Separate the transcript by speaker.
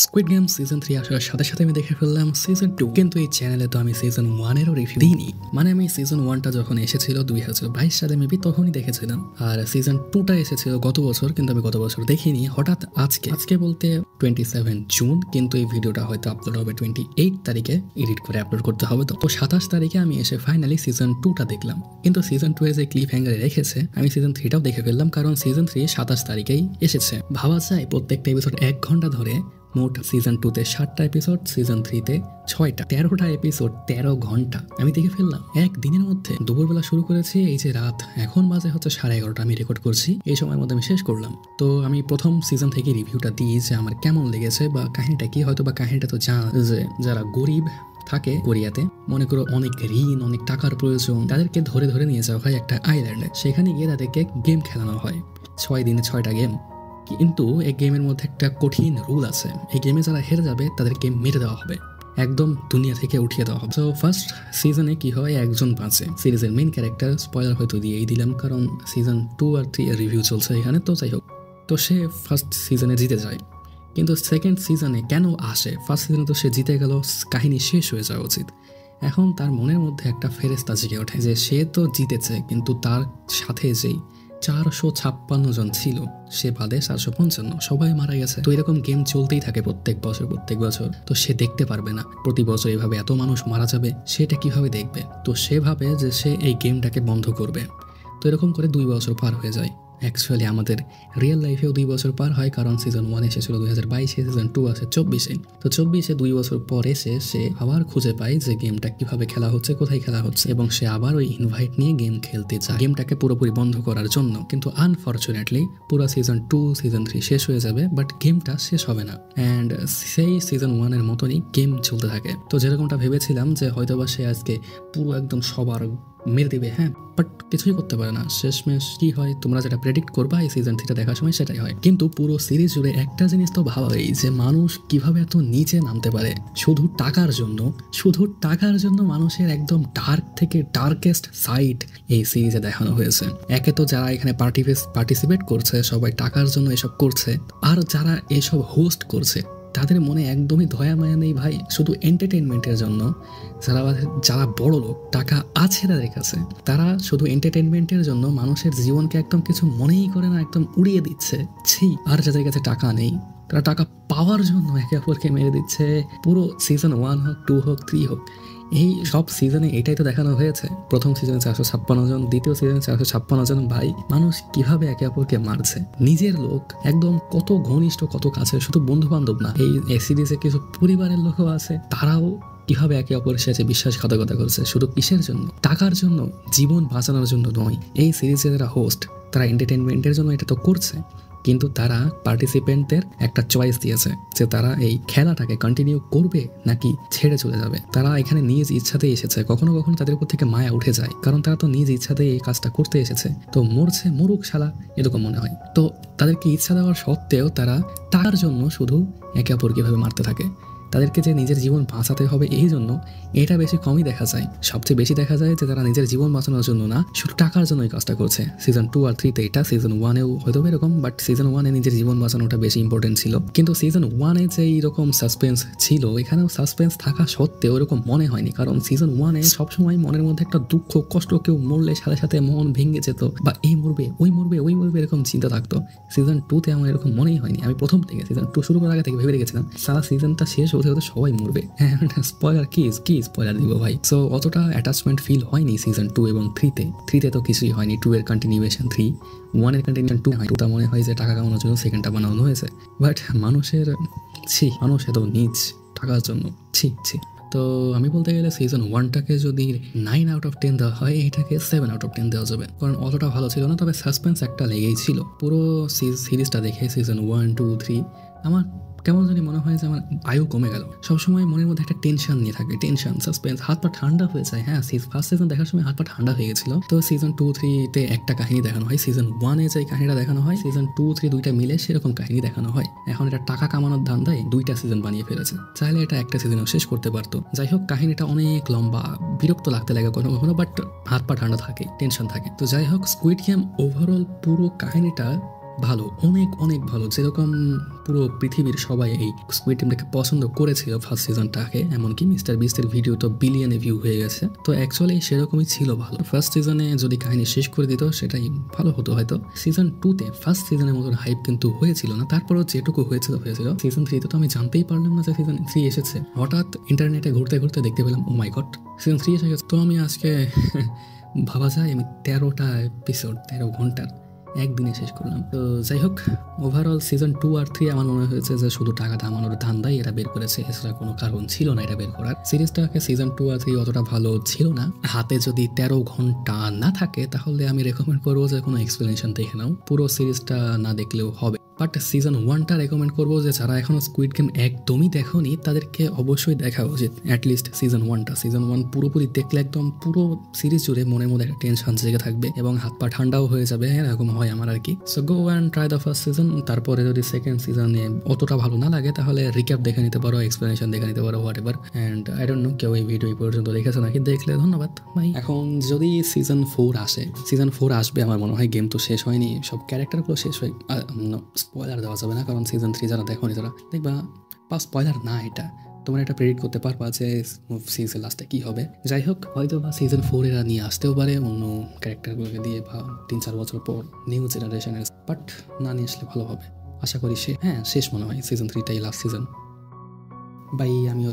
Speaker 1: Squid game season 3 আসার সাথে সাথে আমি দেখে ফেললাম সিজন 2, কিন্তু এই চ্যানেলে তো আমি সিজন 1 এরও রিভিউ দিইনি। মানে আমি সিজন 1টা যখন এসেছিল 2022 সালে মেবি তখনই দেখেছিলাম, আর সিজন 2টা এসেছিল গত বছর, কিন্তু আমি গত বছর দেখিনি। হঠাৎ আজকে বলতে 27 জুন, কিন্তু এই ভিডিওটা হয়তো আপলোড হবে 28 তারিখে, এডিট করে আপলোড করতে হবে। তো 27 তারিখে আমি এসে ফাইনালি সিজন 2টা দেখলাম, কিন্তু সিজন 2 এ যে ক্লিপ হ্যাঙ্গারে রেখেছে আমি সিজন 3টাও দেখে ফেললাম, কারণ সিজন 3 27 তারিখেই এসেছে। ভাবা যায় প্রত্যেকটা এপিসোড 1 ঘন্টা ধরে, মোট সিজন 2তে 7টা এপিসোড, সিজন 3তে 6টা, 13টা এপিসোড 13 ঘন্টা আমি দেখে ফেললাম একদিনের মধ্যে। দুপুরবেলা শুরু করেছি, এই যে রাত এখন বাজে হচ্ছে 11:30, আমি রেকর্ড করছি, এই সময়ের মধ্যে আমি শেষ করলাম। তো আমি প্রথম সিজন থেকে রিভিউটা দিই যে আমার কেমন লেগেছে বা কাহিনীটা কি। হয়তো বা কাহিনীটা তো জানা যে যারা গরিব থাকে কোরিয়াতে, মনে করো অনেক ঋণ, অনেক টাকার প্রয়োজন, তাদেরকে ধরে ধরে নিয়ে যাওয়া হয় একটা আইল্যান্ডে। সেখানে গিয়ে তাদেরকে গেম খেলানো হয়, 6 দিনে 6টা গেম। কিন্তু এই গেমের মধ্যে একটা কঠিন রুল আছে, এই গেমে যারা হেরে যাবে তাদেরকে মেরে দেওয়া হবে, একদম দুনিয়া থেকে উঠিয়ে দেওয়া হবে। তো ফার্স্ট সিজনে কি হয়, একজন বাঁচে, সিরিজের মেইন ক্যারেক্টার, স্পয়লার হয়তো দিয়েই দিলাম কারণ সিজন 2 আর 3 এর রিভিউ চলছে এখানে। তো যাই হোক, তো সে ফার্স্ট সিজনে জিতে যায়, কিন্তু সেকেন্ড সিজনে কেন আসে? ফার্স্ট সিজনে তো সে জিতে গেল, কাহিনী শেষ হয়ে যাওয়া উচিত। এখন তার মনের মধ্যে একটা ফেরেস্তা জেগে ওঠে যে সে তো জিতেছে, কিন্তু তার সাথে যেই 456 জন ছিল, সে বাদে 455 সবাই মারা গেছে। তো এরকম গেম চলতেই থাকে প্রত্যেক বছর। তো সে দেখতে পারবে না প্রতি বছর এভাবে এত মানুষ মারা যাবে, সেটা কিভাবে দেখবে? তো সে ভাবে যে সে এই গেমটাকে বন্ধ করবে। তো এরকম করে 2 বছর পার হয়ে যায়। অ্যাকচুয়ালি আমাদের রিয়েল লাইফেও 2 বছর পার হয়, কারণ সিজন 1 এসেছিল 2022-এ, সিজন 2 আসে 24-এ। তো 24-এ 2 বছর পর এসে সে আবার খুঁজে পায় যে গেমটা কিভাবে খেলা হচ্ছে, কোথায় খেলা হচ্ছে, এবং সে আবার ওই ইনভাইট নিয়ে গেম খেলতে চায় গেমটাকে পুরোপুরি বন্ধ করার জন্য। কিন্তু আনফরচুনেটলি পুরো সিজন 2 সিজন 3 শেষ হয়ে যাবে, বাট গেমটা শেষ হবে না। অ্যান্ড সেই সিজন 1 এর মতনই গেম চলতে থাকে। তো যেরকমটা ভেবেছিলাম যে হয়তোবা সে আজকে পুরো একদম সবার মেরে দিবে, হ্যাঁ, বাট কিছুই করতে পারে না। শেষমেশ কি হয়, তোমরা যেটা প্রেডিক্ট করবা এই সিজন 3টা দেখার সময় সেটাই হয়। কিন্তু পুরো সিরিজ জুড়ে একটা জিনিস তো ভাবাই যে মানুষ কিভাবে এত নিচে নামতে পারে শুধু টাকার জন্য। মানুষের একদম ডার্ক থেকে ডার্কেস্ট সাইড এই সিরিজে দেখানো হয়েছে। একে তো যারা এখানে পার্টিসিপেট করছে সবাই টাকার জন্য এসব করছে, আর যারা এসব হোস্ট করছে তাদের মনে একদমই দয়া মায়া নেই ভাই, শুধু এন্টারটেনমেন্টের জন্য। যারা বড় লোক, টাকা আছে তাদের কাছে, তারা শুধু এন্টারটেনমেন্টের জন্য মানুষের জীবনকে একদম কিছু মনেই করে না, একদম উড়িয়ে দিচ্ছে। আর যাদের কাছে টাকা নেই, তারা টাকা পাওয়ার জন্য একে অপরকে মেরে দিচ্ছে। পুরো সিজন 1 হোক, 2 হোক, 3 হোক, এই সব সিজনে এটাই তো দেখানো হয়েছে। প্রথম সিজনে 456 জন, দ্বিতীয় সিজনে 456 জন। ভাই, মানুষ কিভাবে একে অপরকে মারছে, নিজের লোক একদম কত ঘনিষ্ঠ, কত কাছে, শুধু বন্ধু বান্ধব না, এই সিরিজে কিছু পরিবারের লোকও আছে, তারাও কিভাবে একে অপরের সাথে বিশ্বাসঘাতকতা করছে, শুধু কিসের জন্য? টাকার জন্য, জীবন বাঁচানোর জন্য নয়। এই সিরিজে যারা হোস্ট, তারা এন্টারটেনমেন্টের জন্য এটা তো করছে, কিন্তু তারা পার্টিসিপেন্টদের একটা চয়েস দিয়েছে যে তারা এই খেলাটাকে কন্টিনিউ করবে নাকি ছেড়ে চলে যাবে। তারা এখানে নিজ ইচ্ছাতেই এসেছে, কখনো কখনো তাদের উপর থেকে মায়া উঠে যায়, কারণ তারা তো নিজ ইচ্ছাতেই এই কাজটা করতে এসেছে। তো মরুক শালা, এরকম মনে হয়। তো তাদেরকে ইচ্ছা দেওয়ার সত্ত্বেও তারা টাকার জন্য শুধু একে অপরকে ভাবে মারতে থাকে। তাদেরকে যে নিজের জীবন বাঁচাতে হবে এই জন্য, এটা বেশি কমই দেখা যায়। সবচেয়ে বেশি দেখা যায় যে তারা নিজের জীবন বাঁচানোর জন্য না, শুধু টাকার জন্য এই কাজটা করছে। সিজন 2 আর 3-তে এটা, সিজন 1-এও হয়তো এরকম, বাট সিজন 1-এ নিজের জীবন বাঁচানোটা বেশি ইম্পর্টেন্ট ছিল। কিন্তু সিজন 1-এ যে এইরকম সাসপেন্স ছিল, এখানেও সাসপেন্স থাকা সত্ত্বেও এরকম মনে হয়নি, কারণ সিজন 1-এ সবসময় মনের মধ্যে একটা দুঃখ, কষ্ট, কেউ মরলে সাথে সাথে মন ভেঙে যেত, বা এই মরবে, ওই মরবে, এরকম চিন্তা থাকতো। সিজন 2-তে আমার এরকম মনেই হয়নি। আমি প্রথম থেকে, সিজন 2 শুরু করার আগে থেকে ভেবে রেখেছিলাম সারা সিজনটা শেষ হতে হতে সবাই মরবে। স্পয়লার কি স্পয়লার দিব ভাই। সো অতটা অ্যাটাচমেন্ট ফিল হয়নি সিজন 2 এবং 3-তে তো কিছুই হয়নি। 2 এর কন্টিনিউয়েশন 3, 1 এর কন্টিনিউয়েশন 2 হয়। 2টা মনে হয় যে টাকা কামানোর জন্য সেকেন্ডটা বানানো হয়েছে, বাট মানুষ এত নিচ টাকার জন্য। তো আমি বলতে গেলে সিজন 1টাকে যদি 9 আউট অফ 10 দেওয়া হয়, এটাকে 7 আউট অফ 10 দেওয়া যাবে, কারণ অতটা ভালো ছিল না। তবে সাসপেন্স একটা লেগেই ছিল পুরো সিরিজটা দেখে। সিজন 1, 2, 3 আমার কেমন জানি মনে হয় যে আমার আয়ু কমে গেল। সবসময় মনের মধ্যে একটা টেনশন নিয়ে থাকে, টেনশন, সাসপেন্স, হাত পা ঠান্ডা হয়ে যায়। হ্যাঁ, ফার্স্ট সিজন দেখার সময় হাত পা ঠান্ডা হয়ে গেছিল। তো সিজন 2, 3-তে একটা কাহিনী দেখানো হয়, সিজন 1-এ যে কাহিনীটা দেখানো হয়, সিজন 2, 3 দুইটা মিলে সেরকম কাহিনী দেখানো হয়। এখন এটা টাকা কামানোর ধান্দায় 2টা সিজন বানিয়ে ফেলেছে, চাইলে এটা একটা সিজনেও শেষ করতে পারতো। যাই হোক, কাহিনীটা অনেক লম্বা, বিরক্ত লাগতে লাগে কখনো কখনো, বাট হাত পা ঠান্ডা থাকে, টেনশন থাকে। তো যাই হোক, স্কুইড গেম ওভারঅল পুরো কাহিনীটা ভালো, অনেক অনেক ভালো। যেরকম পুরো পৃথিবীর সবাই এই স্কুইড গেমটাকে পছন্দ করেছিল ফার্স্ট সিজনটাকে, এমনকি মিস্টার বিস্টের ভিডিও তো বিলিয়নে ভিউ হয়ে গেছে, তো অ্যাকচুয়ালি সেরকমই ছিল ভালো। ফার্স্ট সিজনে যদি কাহিনী শেষ করে দিত সেটাই ভালো হতো হয়তো। সিজন 2-তে ফার্স্ট সিজনের মতন হাইপ কিন্তু হয়েছিল না, তারপরও যেটুকু হয়েছিল। সিজন 3-তে তো আমি জানতেই পারলাম না যে সিজন 3 এসেছে। হঠাৎ ইন্টারনেটে ঘুরতে ঘুরতে দেখতে পেলাম ও মাই গড সিজন 3 এসে গেছে। তো আমি আজকে ভাবা যায় আমি 13টা এপিসোড 13 ঘন্টার একদিনে শেষ করলাম। তো যাই হোক, ওভারঅল সিজন 2 আর 3 আমার মনে হয়েছে যে শুধু টাকা কামানোর ধান্দাই এরা বের করেছে, এছাড়া কোনো কারণ ছিল না এটা বের করার। সিরিজটাকে সিজন 2 আর 3 অতটা ভালো ছিল না। হাতে যদি 13 ঘন্টা না থাকে তাহলে আমি রেকমেন্ড করবো যে কোনো এক্সপ্লেনেশন দেখে নাও, পুরো সিরিজটা না দেখলেও হবে। বাট সিজন 1টা রেকমেন্ড করবো যে যারা এখনো স্কুইড গেম একদমই দেখোনি তাদেরকে অবশ্যই দেখা উচিত, অ্যাটলিস্ট সিজন 1টা। সিজন 1 পুরোপুরি দেখলে একদম পুরো সিরিজ জুড়ে মনের মধ্যে একটা টেনশন জেগে থাকবে এবং হাত পা ঠান্ডাও হয়ে যাবে, এরকম হয় আমার আর কি। So go and try the first season. তারপরে যদি সেকেন্ড সিজনে অতটা ভালো না লাগে তাহলে রিক্যাপ দেখে নিতে পারো, এক্সপ্লেনেশন দেখে নিতে পারো, what ever. And I don't know কেউ এই ভিডিও পর্যন্ত দেখেছে নাকি, দেখলে ধন্যবাদ ভাই। এখন যদি সিজন 4 আসে, সিজন 4 আসবে আমার মনে হয়, গেম তো শেষ হয়নি, সব ক্যারেক্টারগুলো শেষ হয়। স্পয়লার দেওয়া যাবে না কারণ সিজন 3 যারা দেখোনি তারা দেখবা, বা স্পয়লার না, এটা তোমরা এটা প্রেডিক্ট করতে পারবা যে সিজন লাস্টে কী হবে। যাই হোক, হয়তো বা সিজন 4 এরা নিয়ে আসতেও পারে অন্য ক্যারেক্টারগুলোকে দিয়ে, বা 3-4 বছর পর নিউ জেনারেশনের, বাট না নিয়ে আসলে ভালো হবে আশা করি। শেষ মনে হয় সিজন 3টাই লাস্ট সিজন। বাই, আমিও